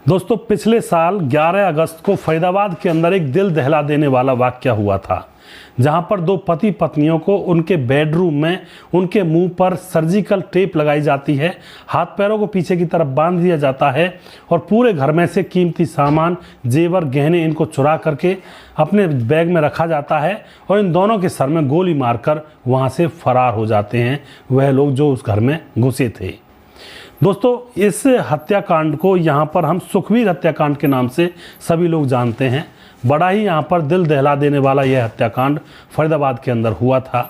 दोस्तों, पिछले साल 11 अगस्त को फरीदाबाद के अंदर एक दिल दहला देने वाला वाकया हुआ था, जहां पर दो पति पत्नियों को उनके बेडरूम में उनके मुंह पर सर्जिकल टेप लगाई जाती है, हाथ पैरों को पीछे की तरफ बांध दिया जाता है और पूरे घर में से कीमती सामान, जेवर, गहने इनको चुरा करके अपने बैग में रखा जाता है और इन दोनों के सर में गोली मारकर वहां से फरार हो जाते हैं वह लोग जो उस घर में घुसे थे। दोस्तों, इस हत्याकांड को यहाँ पर हम सुखवीर हत्याकांड के नाम से सभी लोग जानते हैं। बड़ा ही यहाँ पर दिल दहला देने वाला यह हत्याकांड फरीदाबाद के अंदर हुआ था।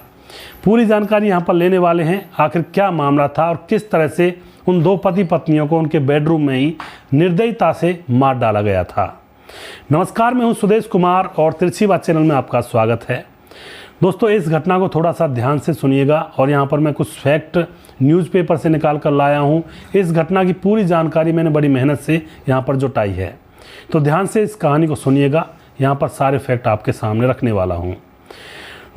पूरी जानकारी यहाँ पर लेने वाले हैं, आखिर क्या मामला था और किस तरह से उन दो पति पत्नियों को उनके बेडरूम में ही निर्दयता से मार डाला गया था। नमस्कार, मैं हूँ सुदेश कुमार और तिरछी बात चैनल में आपका स्वागत है। दोस्तों, इस घटना को थोड़ा सा ध्यान से सुनिएगा और यहाँ पर मैं कुछ फैक्ट न्यूज़पेपर से निकाल कर लाया हूँ। इस घटना की पूरी जानकारी मैंने बड़ी मेहनत से यहाँ पर जुटाई है, तो ध्यान से इस कहानी को सुनिएगा। यहाँ पर सारे फैक्ट आपके सामने रखने वाला हूँ।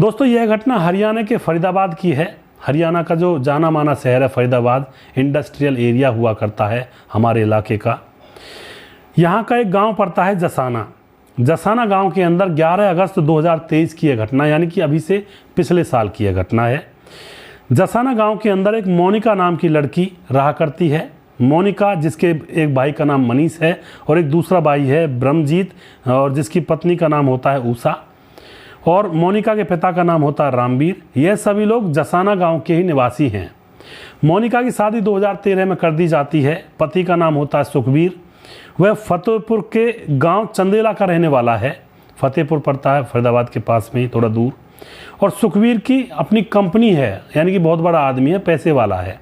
दोस्तों, यह घटना हरियाणा के फरीदाबाद की है। हरियाणा का जो जाना माना शहर है फरीदाबाद, इंडस्ट्रियल एरिया हुआ करता है हमारे इलाके का। यहाँ का एक गाँव पड़ता है जसाना गांव के अंदर 11 अगस्त 2023 की यह घटना, यानी कि अभी से पिछले साल की यह घटना है। जसाना गांव के अंदर एक मोनिका नाम की लड़की रहा करती है। मोनिका, जिसके एक भाई का नाम मनीष है और एक दूसरा भाई है ब्रह्मजीत, और जिसकी पत्नी का नाम होता है उषा, और मोनिका के पिता का नाम होता है रामवीर। यह सभी लोग जसाना गाँव के ही निवासी हैं। मोनिका की शादी 2013 में कर दी जाती है। पति का नाम होता है सुखवीर। वह फतेहपुर के गांव चंदेला का रहने वाला है। फतेहपुर पड़ता है फरीदाबाद के पास में ही, थोड़ा दूर। और सुखवीर की अपनी कंपनी है, यानी कि बहुत बड़ा आदमी है, पैसे वाला है।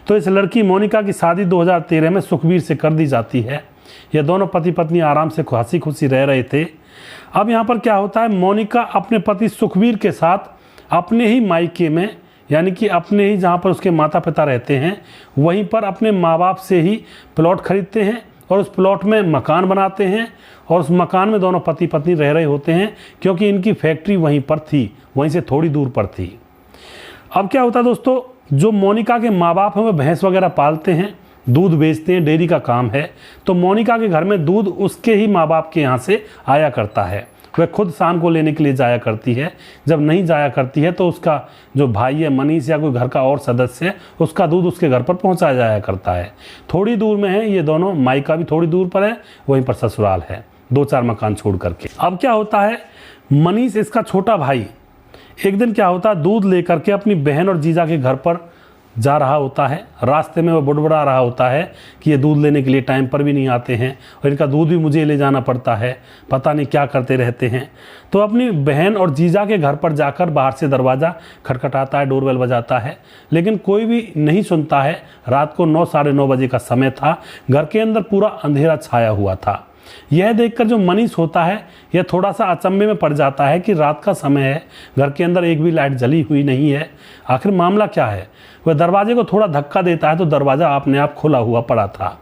तो इस लड़की मोनिका की शादी 2013 में सुखवीर से कर दी जाती है। ये दोनों पति पत्नी आराम से हंसी खुशी रह रहे थे। अब यहाँ पर क्या होता है, मोनिका अपने पति सुखवीर के साथ अपने ही मायके में, यानी कि अपने ही जहाँ पर उसके माता पिता रहते हैं, वहीं पर अपने माँ बाप से ही प्लॉट खरीदते हैं और उस प्लॉट में मकान बनाते हैं और उस मकान में दोनों पति पत्नी रह रहे होते हैं, क्योंकि इनकी फैक्ट्री वहीं पर थी, वहीं से थोड़ी दूर पर थी। अब क्या होता है दोस्तों, जो मोनिका के माँ बाप हैं वह भैंस वगैरह पालते हैं, दूध बेचते हैं, डेयरी का काम है। तो मोनिका के घर में दूध उसके ही माँ बाप के यहाँ से आया करता है। वह खुद शाम को लेने के लिए जाया करती है। जब नहीं जाया करती है तो उसका जो भाई है मनीष या कोई घर का और सदस्य है, उसका दूध उसके घर पर पहुंचाया जाया करता है। थोड़ी दूर में है ये दोनों, मायका भी थोड़ी दूर पर है, वहीं पर ससुराल है, 2-4 मकान छोड़ करके। अब क्या होता है, मनीष इसका छोटा भाई एक दिन क्या होता है, दूध लेकर के अपनी बहन और जीजा के घर पर जा रहा होता है। रास्ते में वह बुड़बुड़ा रहा होता है कि ये दूध लेने के लिए टाइम पर भी नहीं आते हैं और इनका दूध भी मुझे ले जाना पड़ता है, पता नहीं क्या करते रहते हैं। तो अपनी बहन और जीजा के घर पर जाकर बाहर से दरवाज़ा खटखटाता है, डोरबेल बजाता है, लेकिन कोई भी नहीं सुनता है। रात को 9 साढ़े 9 बजे का समय था। घर के अंदर पूरा अंधेरा छाया हुआ था। यह देखकर जो मनीष होता है यह थोड़ा सा अचंभे में पड़ जाता है कि रात का समय है, घर के अंदर एक भी लाइट जली हुई नहीं है, आखिर मामला क्या है। वह दरवाजे को थोड़ा धक्का देता है तो दरवाज़ा अपने आप खुला हुआ पड़ा था।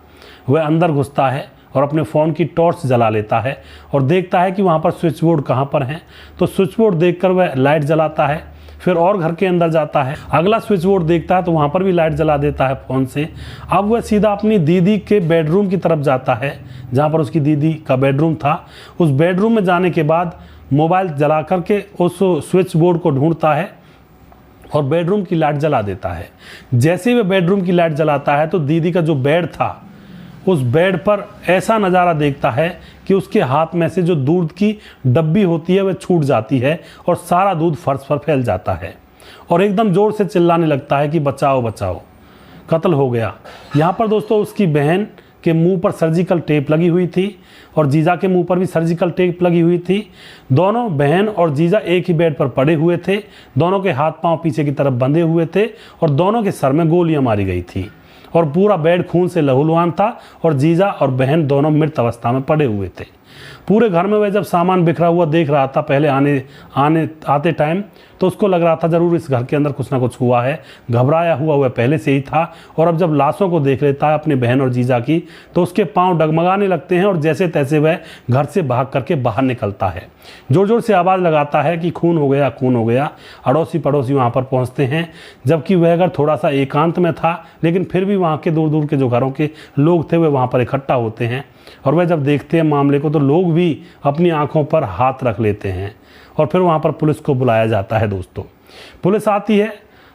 वह अंदर घुसता है और अपने फ़ोन की टॉर्च जला लेता है और देखता है कि वहाँ पर स्विच बोर्ड कहाँ पर है। तो स्विच बोर्ड देखकर वह लाइट जलाता है। फिर और घर के अंदर जाता है, अगला स्विच बोर्ड देखता है तो वहाँ पर भी लाइट जला देता है फ़ोन से। अब वह सीधा अपनी दीदी के बेडरूम की तरफ जाता है, जहाँ पर उसकी दीदी का बेडरूम था। उस बेडरूम में जाने के बाद मोबाइल जला करके उस स्विच बोर्ड को ढूंढता है और बेडरूम की लाइट जला देता है। जैसे ही वह बेडरूम की लाइट जलाता है तो दीदी का जो बेड था, उस बेड पर ऐसा नज़ारा देखता है कि उसके हाथ में से जो दूध की डब्बी होती है वह छूट जाती है और सारा दूध फर्श पर फैल जाता है और एकदम ज़ोर से चिल्लाने लगता है कि बचाओ बचाओ, कत्ल हो गया। यहाँ पर दोस्तों उसकी बहन के मुंह पर सर्जिकल टेप लगी हुई थी और जीजा के मुंह पर भी सर्जिकल टेप लगी हुई थी। दोनों बहन और जीजा एक ही बेड पर पड़े हुए थे। दोनों के हाथ पांव पीछे की तरफ बंधे हुए थे और दोनों के सर में गोलियां मारी गई थी और पूरा बेड खून से लहूलुहान था और जीजा और बहन दोनों मृत अवस्था में पड़े हुए थे। पूरे घर में वह जब सामान बिखरा हुआ देख रहा था पहले आते टाइम, तो उसको लग रहा था ज़रूर इस घर के अंदर कुछ ना कुछ हुआ है। घबराया हुआ वह पहले से ही था, और अब जब लाशों को देख लेता है अपनी बहन और जीजा की, तो उसके पांव डगमगाने लगते हैं और जैसे तैसे वह घर से भाग करके बाहर निकलता है। जोर जोर से आवाज़ लगाता है कि खून हो गया, खून हो गया। अड़ोसी पड़ोसी वहाँ पर पहुँचते हैं, जबकि वह घर थोड़ा सा एकांत में था, लेकिन फिर भी वहाँ के दूर दूर के जो घरों के लोग थे वे वहाँ पर इकट्ठा होते हैं। और वह जब देखते हैं मामले को, तो लोग भी अपनी आंखों पर हाथ रख लेते हैं, और फिर वहाँ पर पुलिस को बुलाया जाता है। दोस्तों, पुलिस आती है।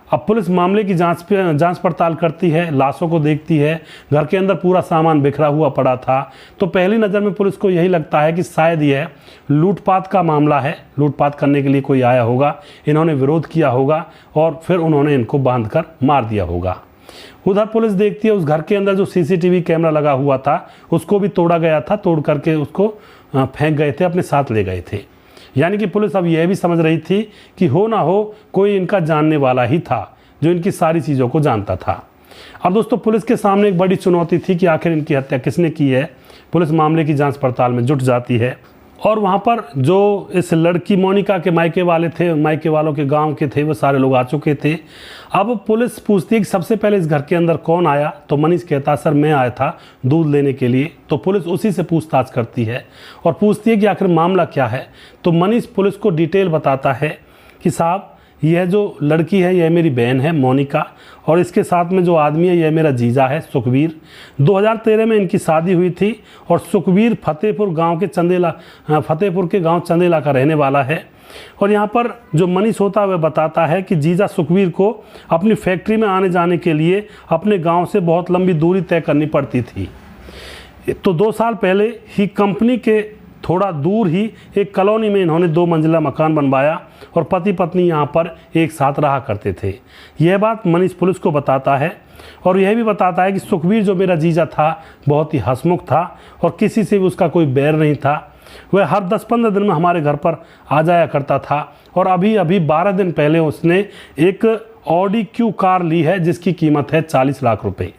अब पुलिस मामले की जांच पड़ताल करती है, लाशों को देखती है, घर के अंदर पूरा सामान बिखरा हुआ पड़ा था। तो पहली नज़र में पुलिस को यही लगता है कि शायद यह लूटपाट का मामला है, लूटपाट करने के लिए कोई आया होगा, इन्होंने विरोध किया होगा और फिर उन्होंने इनको बांधकर मार दिया होगा। उधर पुलिस देखती है उस घर के अंदर जो सीसीटीवी कैमरा लगा हुआ था उसको भी तोड़ा गया था, तोड़ करके उसको फेंक गए थे, अपने साथ ले गए थे। यानी कि पुलिस अब यह भी समझ रही थी कि हो ना हो कोई इनका जानने वाला ही था जो इनकी सारी चीज़ों को जानता था। अब दोस्तों, पुलिस के सामने एक बड़ी चुनौती थी कि आखिर इनकी हत्या किसने की है। पुलिस मामले की जांच पड़ताल में जुट जाती है, और वहाँ पर जो इस लड़की मोनिका के मायके वाले थे, मायके वालों के गांव के थे, वो सारे लोग आ चुके थे। अब पुलिस पूछती है कि सबसे पहले इस घर के अंदर कौन आया, तो मनीष कहता सर मैं आया था दूध लेने के लिए। तो पुलिस उसी से पूछताछ करती है और पूछती है कि आखिर मामला क्या है। तो मनीष पुलिस को डिटेल बताता है कि साहब यह जो लड़की है यह मेरी बहन है मोनिका, और इसके साथ में जो आदमी है यह मेरा जीजा है सुखबीर। 2013 में इनकी शादी हुई थी, और सुखबीर फतेहपुर के गांव चंदेला का रहने वाला है। और यहाँ पर जो मनीष होता है वह बताता है कि जीजा सुखबीर को अपनी फैक्ट्री में आने जाने के लिए अपने गाँव से बहुत लंबी दूरी तय करनी पड़ती थी। तो 2 साल पहले ही कंपनी के थोड़ा दूर ही एक कॉलोनी में इन्होंने 2 मंजिला मकान बनवाया, और पति पत्नी यहाँ पर एक साथ रहा करते थे। यह बात मनीष पुलिस को बताता है, और यह भी बताता है कि सुखबीर जो मेरा जीजा था बहुत ही हंसमुख था, और किसी से भी उसका कोई बैर नहीं था। वह हर 10-15 दिन में हमारे घर पर आ जाया करता था, और अभी 12 दिन पहले उसने एक ऑडी क्यू कार ली है जिसकी कीमत है 40 लाख रुपए।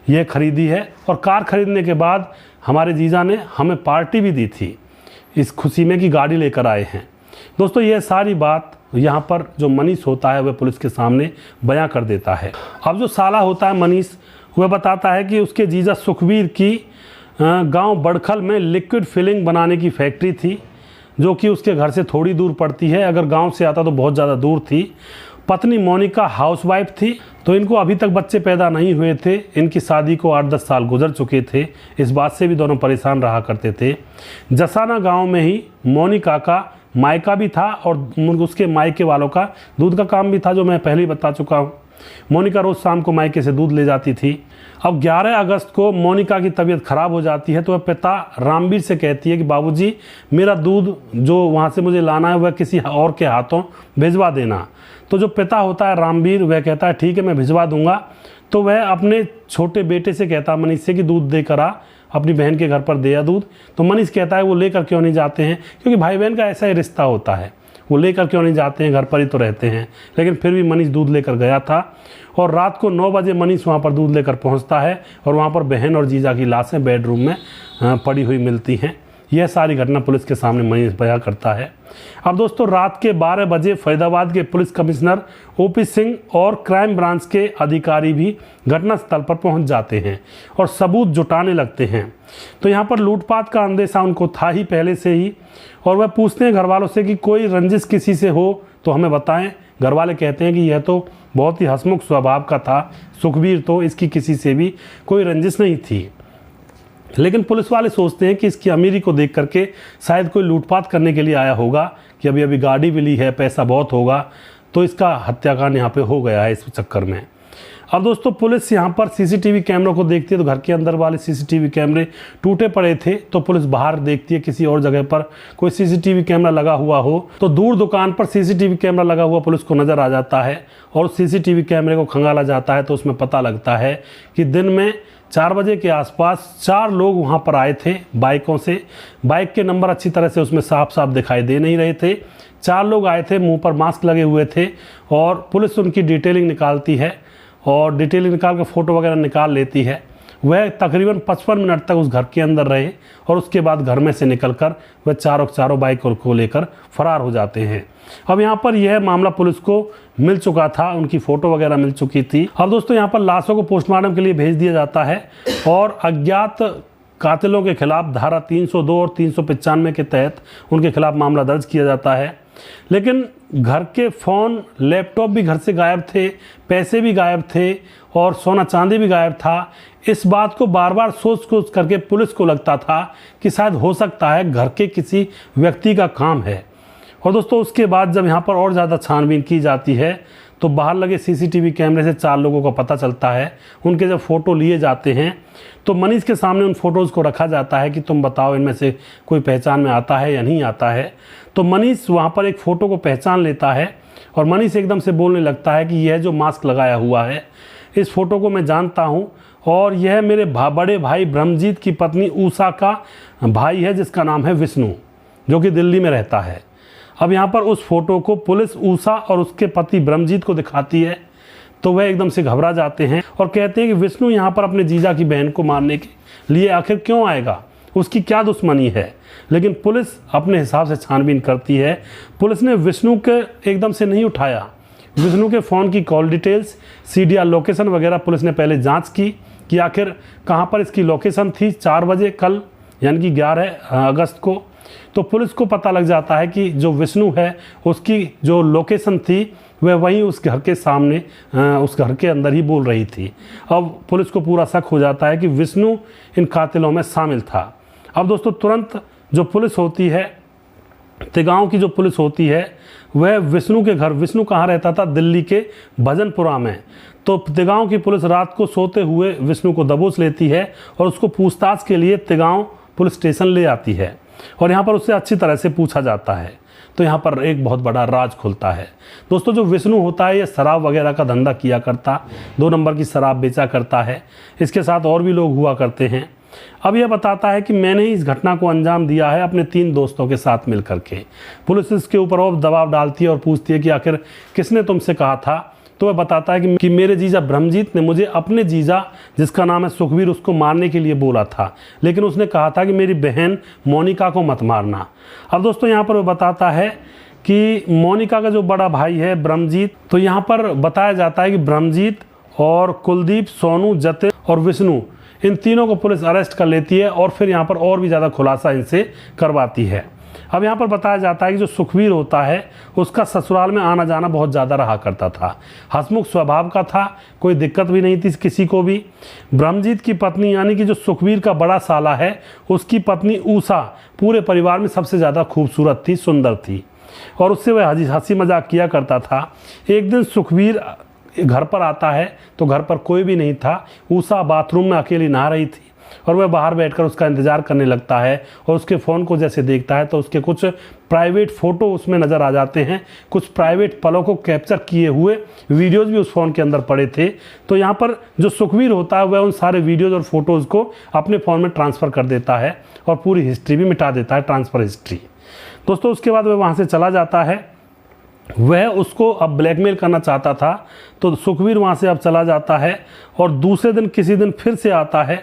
यह खरीदी है, और कार खरीदने के बाद हमारे जीजा ने हमें पार्टी भी दी थी इस खुशी में कि गाड़ी लेकर आए हैं। दोस्तों, यह सारी बात यहाँ पर जो मनीष होता है वह पुलिस के सामने बयां कर देता है। अब जो साला होता है मनीष, वह बताता है कि उसके जीजा सुखबीर की गांव बड़खल में लिक्विड फिलिंग बनाने की फैक्ट्री थी, जो कि उसके घर से थोड़ी दूर पड़ती है। अगर गांव से आता तो बहुत ज़्यादा दूर थी। पत्नी मोनिका हाउसवाइफ थी, तो इनको अभी तक बच्चे पैदा नहीं हुए थे। इनकी शादी को 8-10 साल गुजर चुके थे। इस बात से भी दोनों परेशान रहा करते थे। जसाना गांव में ही मोनिका का मायका भी था, और उसके मायके वालों का दूध का काम भी था, जो मैं पहले ही बता चुका हूँ। मोनिका रोज़ शाम को मायके से दूध ले जाती थी। अब 11 अगस्त को मोनिका की तबीयत खराब हो जाती है, तो वह पिता रामवीर से कहती है कि बाबूजी मेरा दूध जो वहाँ से मुझे लाना है वह किसी और के हाथों भिजवा देना। तो जो पिता होता है रामवीर, वह कहता है ठीक है मैं भिजवा दूंगा। तो वह अपने छोटे बेटे से कहता है मनीष से कि दूध देकर आ, अपनी बहन के घर पर दे आ दूध। तो मनीष कहता है वो लेकर क्यों नहीं जाते हैं, क्योंकि भाई बहन का ऐसा ही रिश्ता होता है, वो लेकर क्यों नहीं जाते हैं, घर पर ही तो रहते हैं। लेकिन फिर भी मनीष दूध लेकर गया था, और रात को 9 बजे मनीष वहाँ पर दूध लेकर पहुँचता है, और वहाँ पर बहन और जीजा की लाशें बेडरूम में पड़ी हुई मिलती हैं। यह सारी घटना पुलिस के सामने मनीष बयां करता है। अब दोस्तों, रात के 12 बजे फरीदाबाद के पुलिस कमिश्नर ओपी सिंह और क्राइम ब्रांच के अधिकारी भी घटनास्थल पर पहुंच जाते हैं और सबूत जुटाने लगते हैं। तो यहाँ पर लूटपाट का अंदेशा उनको था ही पहले से ही, और वह पूछते हैं घर वालों से कि कोई रंजिश किसी से हो तो हमें बताएं। घर वाले कहते हैं कि यह तो बहुत ही हंसमुख स्वभाव का था सुखबीर, तो इसकी किसी से भी कोई रंजिश नहीं थी। लेकिन पुलिस वाले सोचते हैं कि इसकी अमीरी को देख करके शायद कोई लूटपाट करने के लिए आया होगा, कि अभी अभी गाड़ी भी ली है, पैसा बहुत होगा, तो इसका हत्याकांड यहाँ पे हो गया है इस चक्कर में। अब दोस्तों, पुलिस यहाँ पर सीसीटीवी कैमरों को देखती है, तो घर के अंदर वाले सीसीटीवी कैमरे टूटे पड़े थे। तो पुलिस बाहर देखती है किसी और जगह पर कोई सीसीटीवी कैमरा लगा हुआ हो, तो दूर दुकान पर सीसीटीवी कैमरा लगा हुआ पुलिस को नज़र आ जाता है, और सीसीटीवी कैमरे को खंगाला जाता है। तो उसमें पता लगता है कि दिन में 4 बजे के आसपास 4 लोग वहाँ पर आए थे बाइकों से। बाइक के नंबर अच्छी तरह से उसमें साफ साफ दिखाई दे नहीं रहे थे। 4 लोग आए थे, मुंह पर मास्क लगे हुए थे, और पुलिस उनकी डिटेलिंग निकालती है, और डिटेलिंग निकाल कर फ़ोटो वगैरह निकाल लेती है। वह तकरीबन 55 मिनट तक उस घर के अंदर रहे और उसके बाद घर में से निकलकर वह चारों बाइक को लेकर फरार हो जाते हैं। अब यहाँ पर यह मामला पुलिस को मिल चुका था, उनकी फ़ोटो वगैरह मिल चुकी थी। अब दोस्तों यहाँ पर लाशों को पोस्टमार्टम के लिए भेज दिया जाता है और अज्ञात कातिलों के खिलाफ धारा 302 और 395 के तहत उनके खिलाफ मामला दर्ज किया जाता है। लेकिन घर के फ़ोन, लैपटॉप भी घर से गायब थे, पैसे भी गायब थे और सोना चांदी भी गायब था। इस बात को बार बार सोच करके पुलिस को लगता था कि शायद हो सकता है घर के किसी व्यक्ति का काम है। और दोस्तों उसके बाद जब यहाँ पर और ज़्यादा छानबीन की जाती है तो बाहर लगे सीसीटीवी कैमरे से 4 लोगों का पता चलता है। उनके जब फ़ोटो लिए जाते हैं तो मनीष के सामने उन फ़ोटोज़ को रखा जाता है कि तुम बताओ इनमें से कोई पहचान में आता है या नहीं आता है। तो मनीष वहाँ पर एक फ़ोटो को पहचान लेता है और मनीष एकदम से बोलने लगता है कि यह जो मास्क लगाया हुआ है, इस फ़ोटो को मैं जानता हूँ और यह मेरे बड़े भाई ब्रह्मजीत की पत्नी उषा का भाई है, जिसका नाम है विष्णु, जो कि दिल्ली में रहता है। अब यहाँ पर उस फोटो को पुलिस उषा और उसके पति ब्रह्मजीत को दिखाती है तो वह एकदम से घबरा जाते हैं और कहते हैं कि विष्णु यहाँ पर अपने जीजा की बहन को मारने के लिए आखिर क्यों आएगा, उसकी क्या दुश्मनी है। लेकिन पुलिस अपने हिसाब से छानबीन करती है। पुलिस ने विष्णु के एकदम से नहीं उठाया। विष्णु के फ़ोन की कॉल डिटेल्स, CDR लोकेशन वगैरह पुलिस ने पहले जांच की कि आखिर कहाँ पर इसकी लोकेशन थी 4 बजे कल, यानी कि 11 अगस्त को। तो पुलिस को पता लग जाता है कि जो विष्णु है उसकी जो लोकेशन थी वह वहीं उस घर के सामने, उस घर के अंदर ही बोल रही थी। अब पुलिस को पूरा शक हो जाता है कि विष्णु इन कातिलों में शामिल था। अब दोस्तों तुरंत जो पुलिस होती है, तिगांव की जो पुलिस होती है, वह विष्णु के घर, विष्णु कहाँ रहता था, दिल्ली के भजनपुरा में। तो तिगांव की पुलिस रात को सोते हुए विष्णु को दबोच लेती है और उसको पूछताछ के लिए तिगांव पुलिस स्टेशन ले आती है और यहाँ पर उससे अच्छी तरह से पूछा जाता है। तो यहाँ पर एक बहुत बड़ा राज खुलता है। दोस्तों जो विष्णु होता है ये शराब वगैरह का धंधा किया करता, 2 नंबर की शराब बेचा करता है। इसके साथ और भी लोग हुआ करते हैं। अब यह बताता है कि मैंने इस घटना को अंजाम दिया है अपने 3 दोस्तों के साथ मिल करके। पुलिस इसके ऊपर और दबाव डालती है और पूछती है कि आखिर किसने तुमसे कहा था। तो वह बताता है कि मेरे जीजा ब्रह्मजीत ने मुझे अपने जीजा, जिसका नाम है सुखवीर, उसको मारने के लिए बोला था, लेकिन उसने कहा था कि मेरी बहन मोनिका को मत मारना। अब दोस्तों यहाँ पर वह बताता है कि मोनिका का जो बड़ा भाई है ब्रह्मजीत, तो यहाँ पर बताया जाता है कि ब्रह्मजीत और कुलदीप, सोनू, जतिन और विष्णु, इन तीनों को पुलिस अरेस्ट कर लेती है और फिर यहाँ पर और भी ज़्यादा खुलासा इनसे करवाती है। अब यहाँ पर बताया जाता है कि जो सुखवीर होता है उसका ससुराल में आना जाना बहुत ज़्यादा रहा करता था, हंसमुख स्वभाव का था, कोई दिक्कत भी नहीं थी किसी को भी। ब्रह्मजीत की पत्नी यानी कि जो सुखवीर का बड़ा साला है, उसकी पत्नी उषा पूरे परिवार में सबसे ज़्यादा खूबसूरत थी, सुंदर थी और उससे वह हंसी मजाक किया करता था। एक दिन सुखवीर घर पर आता है तो घर पर कोई भी नहीं था। उषा बाथरूम में अकेली नहा रही थी और वह बाहर बैठकर उसका इंतज़ार करने लगता है और उसके फ़ोन को जैसे देखता है तो उसके कुछ प्राइवेट फ़ोटो उसमें नज़र आ जाते हैं। कुछ प्राइवेट पलों को कैप्चर किए हुए वीडियोज़ भी उस फ़ोन के अंदर पड़े थे। तो यहाँ पर जो सुखवीर होता है वह उन सारे वीडियोज़ और फोटोज़ को अपने फ़ोन में ट्रांसफ़र कर देता है और पूरी हिस्ट्री भी मिटा देता है, ट्रांसफ़र हिस्ट्री। दोस्तों उसके बाद वह वहाँ से चला जाता है। वह उसको अब ब्लैकमेल करना चाहता था तो सुखवीर वहाँ से अब चला जाता है और दूसरे दिन किसी दिन फिर से आता है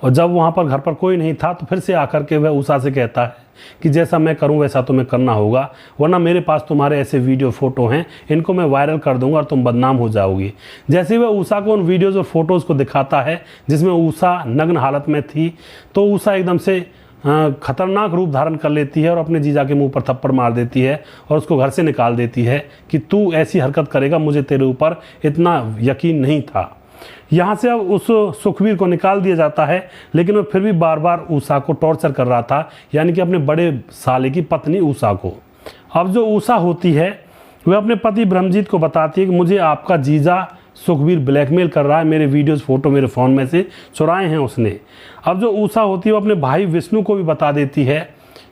और जब वहाँ पर घर पर कोई नहीं था तो फिर से आकर के वह उषा से कहता है कि जैसा मैं करूँ वैसा तुम्हें करना होगा, वरना मेरे पास तुम्हारे ऐसे वीडियो फ़ोटो हैं, इनको मैं वायरल कर दूंगा और तुम बदनाम हो जाओगी। जैसे ही वह उषा को उन वीडियोज़ और फोटोज़ को दिखाता है जिसमें उषा नग्न हालत में थी, तो उषा एकदम से खतरनाक रूप धारण कर लेती है और अपने जीजा के मुंह पर थप्पड़ मार देती है और उसको घर से निकाल देती है कि तू ऐसी हरकत करेगा, मुझे तेरे ऊपर इतना यकीन नहीं था। यहाँ से अब उस सुखवीर को निकाल दिया जाता है, लेकिन वो फिर भी बार बार उषा को टॉर्चर कर रहा था, यानी कि अपने बड़े साले की पत्नी उषा को। अब जो उषा होती है वह अपने पति ब्रह्मजीत को बताती है कि मुझे आपका जीजा सुखवीर ब्लैकमेल कर रहा है, मेरे वीडियोस फोटो मेरे फ़ोन में से चुराए हैं उसने। अब जो उषा होती है वो अपने भाई विष्णु को भी बता देती है,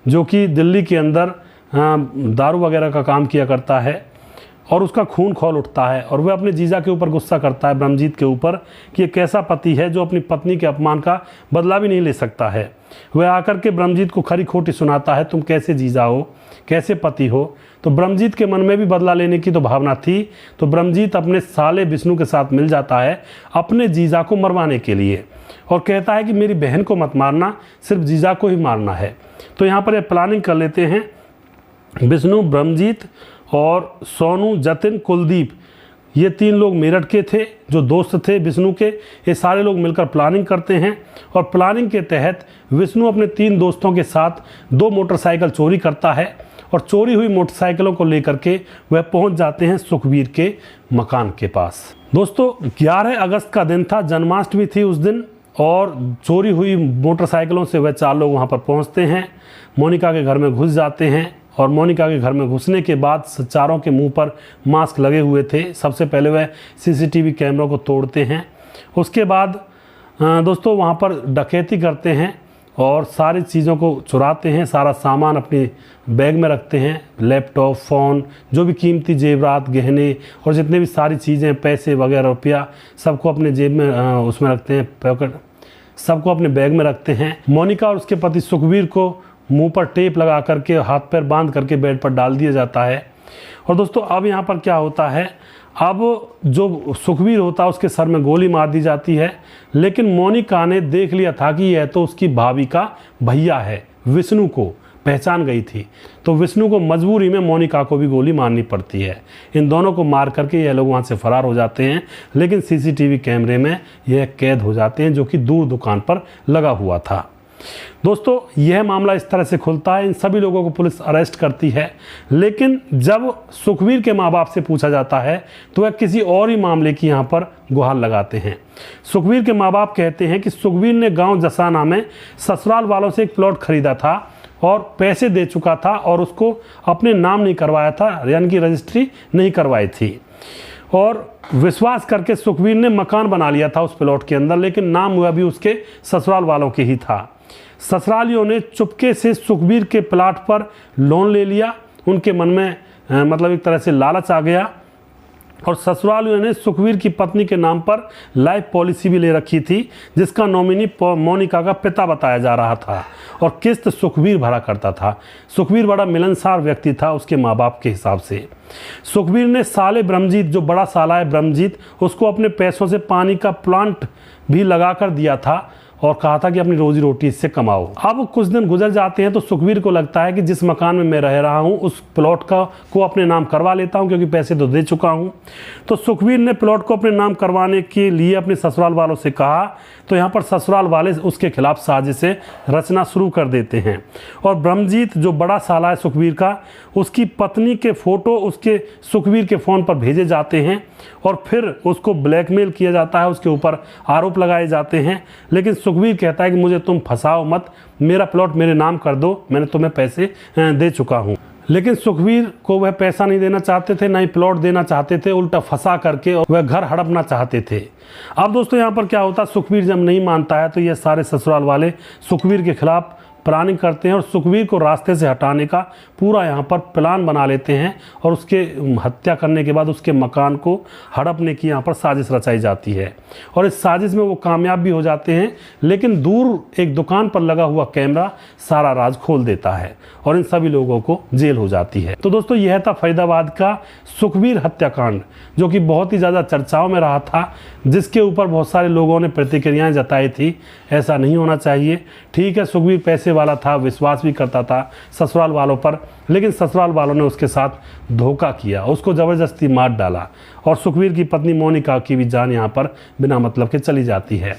जो कि दिल्ली के अंदर दारू वगैरह का काम किया करता है और उसका खून खौल उठता है और वह अपने जीजा के ऊपर गुस्सा करता है, ब्रह्मजीत के ऊपर, कि एक ऐसा पति है जो अपनी पत्नी के अपमान का बदला भी नहीं ले सकता है। वह आकर के ब्रह्मजीत को खरी खोटी सुनाता है, तुम कैसे जीजा हो, कैसे पति हो। तो ब्रह्मजीत के मन में भी बदला लेने की तो भावना थी, तो ब्रह्मजीत अपने साले विष्णु के साथ मिल जाता है अपने जीजा को मरवाने के लिए। और कहता है कि मेरी बहन को मत मारना, सिर्फ जीजा को ही मारना है। तो यहाँ पर ये प्लानिंग कर लेते हैं विष्णु, ब्रह्मजीत और सोनू, जतिन, कुलदीप, ये 3 लोग मेरठ के थे जो दोस्त थे विष्णु के। ये सारे लोग मिलकर प्लानिंग करते हैं और प्लानिंग के तहत विष्णु अपने 3 दोस्तों के साथ 2 मोटरसाइकिल चोरी करता है और चोरी हुई मोटरसाइकिलों को लेकर के वह पहुंच जाते हैं सुखवीर के मकान के पास। दोस्तों 11 अगस्त का दिन था, जन्माष्टमी थी उस दिन, और चोरी हुई मोटरसाइकिलों से वह 4 लोग वहां पर पहुंचते हैं, मोनिका के घर में घुस जाते हैं और मोनिका के घर में घुसने के बाद चारों के मुंह पर मास्क लगे हुए थे। सबसे पहले वह सीसीटीवी कैमरों को तोड़ते हैं, उसके बाद दोस्तों वहां पर डकैती करते हैं और सारी चीज़ों को चुराते हैं, सारा सामान अपनी बैग में रखते हैं, लैपटॉप, फ़ोन, जो भी कीमती जेवरात, गहने और जितने भी सारी चीज़ें, पैसे वगैरह, रुपया, सबको अपने जेब में उसमें रखते हैं, पॉकेट, सबको अपने बैग में रखते हैं। मोनिका और उसके पति सुखवीर को मुंह पर टेप लगा करके, हाथ पैर बांध करके बेड पर डाल दिया जाता है। और दोस्तों अब यहाँ पर क्या होता है, अब जो सुखवीर होता है उसके सर में गोली मार दी जाती है, लेकिन मोनिका ने देख लिया था कि यह तो उसकी भाभी का भैया है, विष्णु को पहचान गई थी, तो विष्णु को मजबूरी में मोनिका को भी गोली मारनी पड़ती है। इन दोनों को मार करके यह लोग वहाँ से फरार हो जाते हैं, लेकिन सीसीटीवी कैमरे में यह कैद हो जाते हैं जो कि दूर दुकान पर लगा हुआ था। दोस्तों यह मामला इस तरह से खुलता है, इन सभी लोगों को पुलिस अरेस्ट करती है, लेकिन जब सुखवीर के माँ बाप से पूछा जाता है तो वह किसी और ही मामले की यहाँ पर गुहार लगाते हैं। सुखवीर के माँ बाप कहते हैं कि सुखवीर ने गांव जसाना में ससुराल वालों से एक प्लॉट खरीदा था और पैसे दे चुका था और उसको अपने नाम नहीं करवाया था, यानी कि रजिस्ट्री नहीं करवाई थी, और विश्वास करके सुखवीर ने मकान बना लिया था उस प्लॉट के अंदर, लेकिन नाम वह भी उसके ससुराल वालों के ही था। ससुरालियों ने चुपके से सुखवीर के प्लाट पर लोन ले लिया, उनके मन में मतलब एक तरह से लालच आ गया, और ससुरालियों ने सुखवीर की पत्नी के नाम पर लाइफ पॉलिसी भी ले रखी थी, जिसका नॉमिनी मोनिका का पिता बताया जा रहा था, और किस्त सुखवीर भरा करता था। सुखवीर बड़ा मिलनसार व्यक्ति था उसके माँ बाप के हिसाब से। सुखवीर ने साले ब्रह्मजीत, जो बड़ा साला है ब्रह्मजीत, उसको अपने पैसों से पानी का प्लांट भी लगा कर दिया था और कहा था कि अपनी रोजी रोटी इससे कमाओ। अब कुछ दिन गुजर जाते हैं तो सुखवीर को लगता है कि जिस मकान में मैं रह रहा हूं उस प्लॉट को अपने नाम करवा लेता हूं, क्योंकि पैसे तो दे चुका हूं। तो सुखवीर ने प्लॉट को अपने नाम करवाने के लिए अपने ससुराल वालों से कहा, तो यहाँ पर ससुराल वाले उसके खिलाफ साजिशें रचना शुरू कर देते हैं, और ब्रह्मजीत जो बड़ा साला है सुखवीर का, उसकी पत्नी के फोटो उसके सुखवीर के फ़ोन पर भेजे जाते हैं और फिर उसको ब्लैकमेल किया जाता है, उसके ऊपर आरोप लगाए जाते हैं। लेकिन सुखवीर कहता है कि मुझे तुम फंसाओ मत, मेरा प्लॉट मेरे नाम कर दो, मैंने तुम्हें पैसे दे चुका हूँ। लेकिन सुखवीर को वह पैसा नहीं देना चाहते थे, ना ही प्लॉट देना चाहते थे, उल्टा फंसा करके वह घर हड़पना चाहते थे। अब दोस्तों यहाँ पर क्या होता, सुखवीर जब नहीं मानता है तो ये सारे ससुराल वाले सुखवीर के खिलाफ प्लानिंग करते हैं और सुखवीर को रास्ते से हटाने का पूरा यहाँ पर प्लान बना लेते हैं, और उसके हत्या करने के बाद उसके मकान को हड़पने की यहाँ पर साजिश रचाई जाती है, और इस साजिश में वो कामयाब भी हो जाते हैं। लेकिन दूर एक दुकान पर लगा हुआ कैमरा सारा राज खोल देता है और इन सभी लोगों को जेल हो जाती है। तो दोस्तों यह था फरीदाबाद का सुखवीर हत्याकांड, जो कि बहुत ही ज़्यादा चर्चाओं में रहा था, जिसके ऊपर बहुत सारे लोगों ने प्रतिक्रियाएं जताई थी। ऐसा नहीं होना चाहिए। ठीक है, सुखवीर पैसे वाला था, विश्वास भी करता था ससुराल वालों पर, लेकिन ससुराल वालों ने उसके साथ धोखा किया, उसको ज़बरदस्ती मार डाला, और सुखवीर की पत्नी मोनिका की भी जान यहाँ पर बिना मतलब के चली जाती है।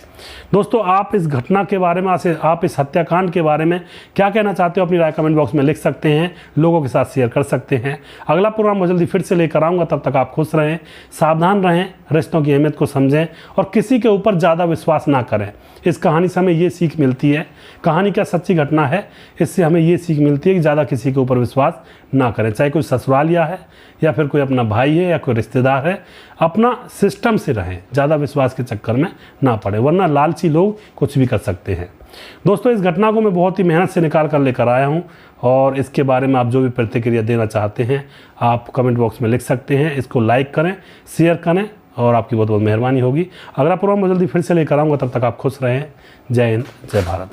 दोस्तों आप इस घटना के बारे में, आप इस हत्याकांड के बारे में क्या कहना चाहते हो, अपनी राय कमेंट बॉक्स में लिख सकते हैं, लोगों के साथ शेयर कर सकते हैं। अगला प्रोग्राम मैं जल्दी फिर से लेकर आऊँगा, तब तक आप खुश रहें, सावधान रहें, रिश्तों की अहमियत को समझें और किसी के ऊपर ज़्यादा विश्वास ना करें। इस कहानी से हमें ये सीख मिलती है, कहानी क्या सच्ची घटना है, इससे हमें ये सीख मिलती है कि ज़्यादा किसी के ऊपर विश्वास ना करें, चाहे कोई ससुरालिया है या फिर कोई अपना भाई है या कोई रिश्तेदार है। अपना सिस्टम से रहें, ज़्यादा विश्वास के चक्कर में ना पड़े, वरना लालची लोग कुछ भी कर सकते हैं। दोस्तों इस घटना को मैं बहुत ही मेहनत से निकाल कर लेकर आया हूँ, और इसके बारे में आप जो भी प्रतिक्रिया देना चाहते हैं आप कमेंट बॉक्स में लिख सकते हैं। इसको लाइक करें, शेयर करें, और आपकी बहुत बहुत मेहरबानी होगी। अगला प्रोग्राम मैं जल्दी फिर से लेकर आऊँगा, तब तक आप खुश रहें। जय हिंद, जय भारत।